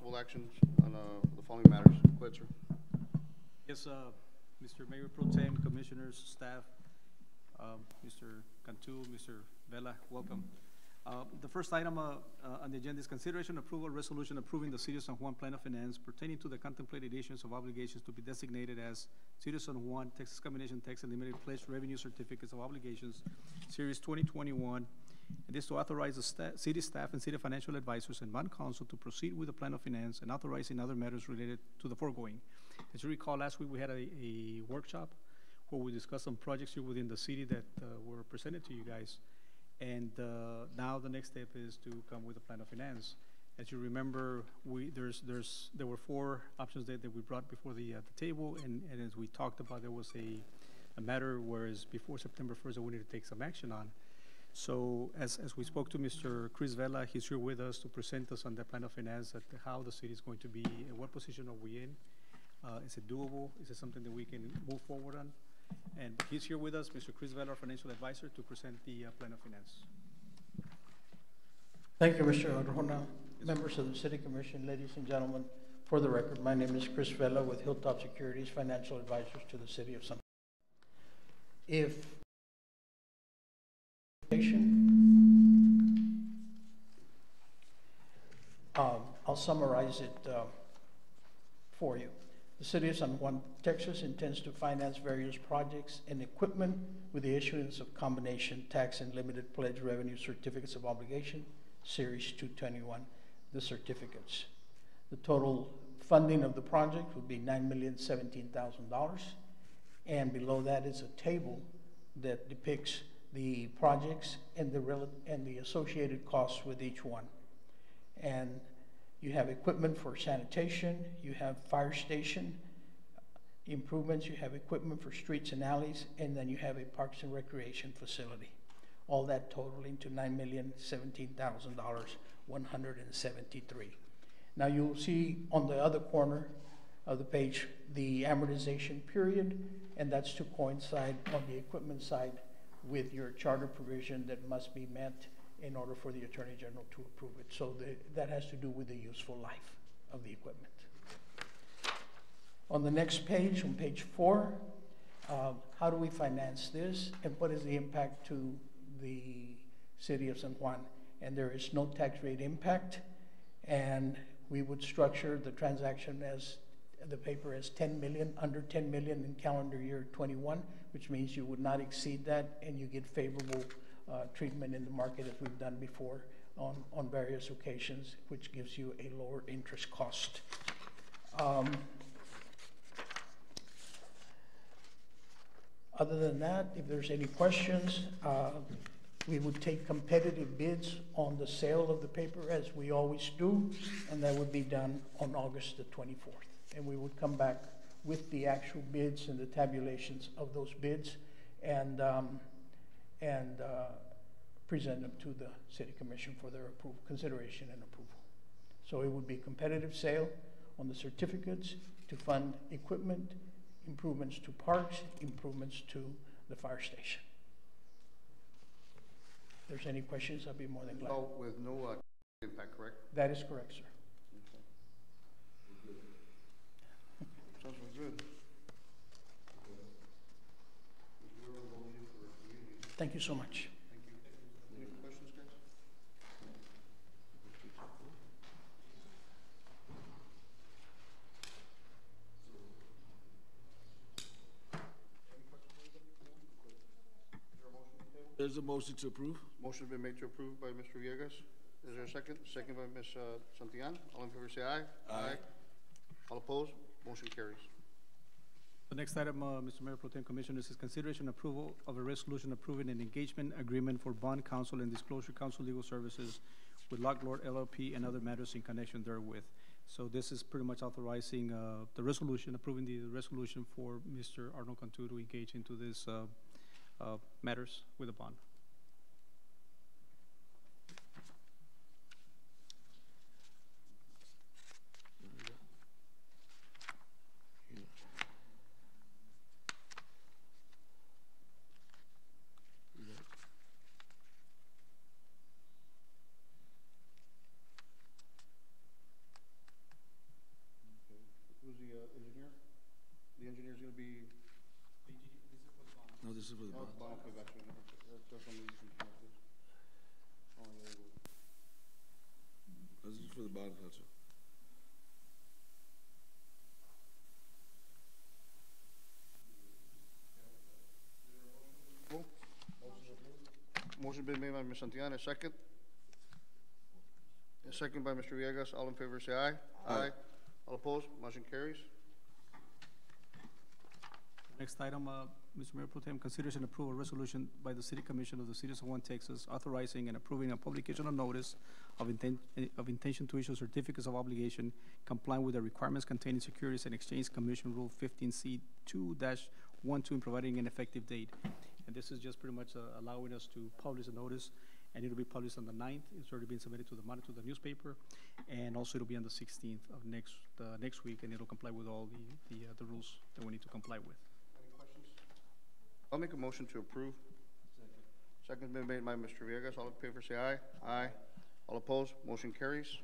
possible actions on the following matters. Go ahead, sir. Yes, Mr. Mayor Pro Tem, Commissioners, staff, Mr. Cantu, Mr. Vela, welcome. The first item on the agenda is consideration approval resolution approving the City of San Juan Plan of Finance pertaining to the contemplated issuance of obligations to be designated as City of San Juan Texas Combination Tax and Limited Pledge Revenue Certificates of Obligations, Series 2021. And this to authorize the city staff and city financial advisors and bond counsel to proceed with the plan of finance and authorizing other matters related to the foregoing. As you recall, last week we had a workshop where we discussed some projects here within the city that were presented to you guys. And now the next step is to come with a plan of finance. As you remember, there were 4 options that we brought before the table, and as we talked about, there was a matter whereas before September 1st that we need to take some action on. So as we spoke to Mr. Chris Vela, he's here with us to present us on the plan of finance, at how the city is going to be, and what position are we in. Is it doable? Is it something that we can move forward on? And he's here with us, Mr. Chris Vela, our financial advisor, to present the plan of finance. Thank you, Mr. Arjona. Members of the City Commission, ladies and gentlemen, for the record, my name is Chris Vela with Hilltop Securities, financial advisors to the City of San Juan. I'll summarize it for you. The City of San Juan, Texas intends to finance various projects and equipment with the issuance of combination tax and limited pledge revenue certificates of obligation, Series 221, the certificates. The total funding of the project would be $9,017,000, and below that is a table that depicts the projects and the associated costs with each one. And you have equipment for sanitation, you have fire station improvements, you have equipment for streets and alleys, and then you have a parks and recreation facility. All that totaling to $9,017,173. Now you'll see on the other corner of the page the amortization period, and that's to coincide on the equipment side with your charter provision that must be met in order for the Attorney General to approve it. So that has to do with the useful life of the equipment. On the next page, on page 4, how do we finance this and what is the impact to the City of San Juan? And there is no tax rate impact, and we would structure the transaction as the paper as 10 million, under 10 million in calendar year 21, which means you would not exceed that, and you get favorable treatment in the market as we've done before on various occasions, which gives you a lower interest cost. Other than that, if there's any questions, we would take competitive bids on the sale of the paper as we always do, and that would be done on August the 24th. And we would come back with the actual bids and the tabulations of those bids and present them to the City Commission for their consideration and approval. So it would be competitive sale on the certificates to fund equipment, improvements to parks, improvements to the fire station. If there's any questions, I'll be more than glad. No, with no impact, correct? That is correct, sir. Sounds good. Thank you so much. Thank you. Any questions, guys? There's a motion to approve. Motion's been made to approve by Mr. Villegas. Is there a second? Second by Ms. Santillan. All in favor say aye. Aye. All opposed? Motion carries. The next item, Mr. Mayor Pro Tem Commissioners, is consideration and approval of a resolution approving an engagement agreement for bond counsel and disclosure counsel legal services with Locklord LLP and other matters in connection therewith. So this is pretty much authorizing the resolution, approving the resolution for Mr. Arnold Cantu to engage into this matters with a bond. The engineer's gonna be, No, this is for the oh, bond. okay, gotcha. That's on the, oh, yeah, This is for the bond council. Cool. Motion been made by Ms. Santillán, a second. A second by Mr. Villegas. All in favor say aye. Aye. All opposed? Motion carries. Next item, Mr. Mayor Pro Tem, consideration and approval resolution by the City Commission of the City of San Juan, Texas, authorizing and approving a publication of notice of intention to issue certificates of obligation complying with the requirements contained in Securities and Exchange Commission Rule 15C2-12 and providing an effective date. And this is just pretty much allowing us to publish a notice, and it'll be published on the 9th. It's already been submitted to the monitor, the newspaper, and also it'll be on the 16th of next week, and it'll comply with all the rules that we need to comply with. Any questions? I'll make a motion to approve. Second been made by Mr. Villegas. All in favor say aye. Aye. All opposed? Motion carries.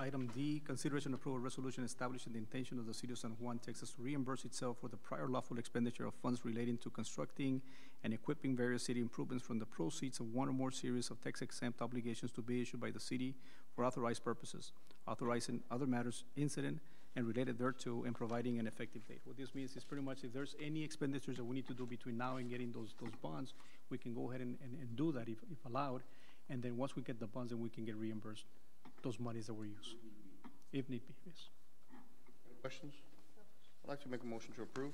Item D, consideration and approval resolution establishing the intention of the City of San Juan, Texas to reimburse itself for the prior lawful expenditure of funds relating to constructing and equipping various city improvements from the proceeds of one or more series of tax-exempt obligations to be issued by the city for authorized purposes, authorizing other matters incident and related thereto, and providing an effective date. What this means is pretty much if there's any expenditures that we need to do between now and getting those bonds, we can go ahead and do that if allowed, and then once we get the bonds, then we can get reimbursed those monies that were used, if need be, yes. Any questions? I'd like to make a motion to approve.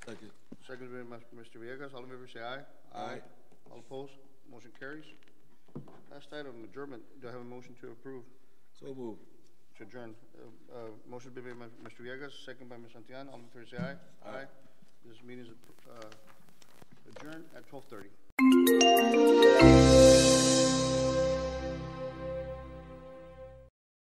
Second. Second been by Mr. Villegas. All in favor say aye. Aye. All opposed? Motion carries. Last item, adjournment. Do I have a motion to approve? So move. To adjourn. Motion been made by Mr. Villegas, second by Ms. Santillán. All in favor say aye. Aye. This meeting is adjourned at 12:30.